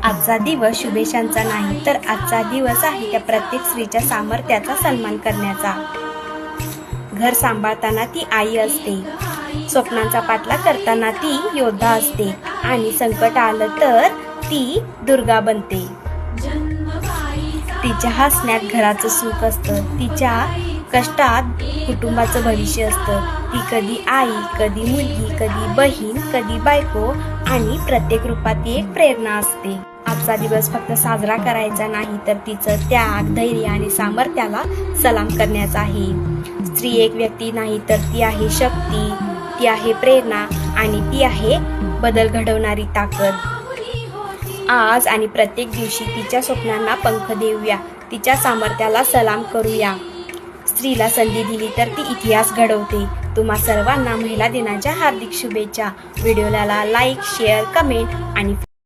आजचा दिवस शुभेच्छांचा नाही, तर आजचा दिवस आहे त्या प्रत्येक स्त्रीच्या सामर्थ्याचा सन्मान करण्याचा। घर सांभाळताना ती आई असते, स्वप्नांचा पाठलाग करताना ती योद्धा असते आणि संकट आलं तर ती दुर्गा बनते। तिच्या हसण्यात घराचं सुख असतं, तिच्या कष्टात कुटुंबाचं भविष्य असतं। ती कधी आई, कधी मुलगी, कधी बहीण, कधी बायको आणि प्रत्येक रूपात ती एक प्रेरणा असते। आजचा दिवस फक्त साजरा करायचा नाही, तर तिचं त्याग, धैर्य आणि सामर्थ्याला सलाम करण्याचा आहे। स्त्री एक व्यक्ती नाही, तर ती आहे शक्ती, ती आहे प्रेरणा आणि ती आहे बदल घडवणारी ताकद। आज आणि प्रत्येक दिवशी तिच्या स्वप्नांना पंख देऊया, तिच्या सामर्थ्याला सलाम करूया। स्त्रीला संधी दिली तर ती इतिहास घडवते। तुम्हा सर्वांना महिला दिनाच्या हार्दिक शुभेच्छा। व्हिडिओला लाईक, शेअर, कमेंट आणि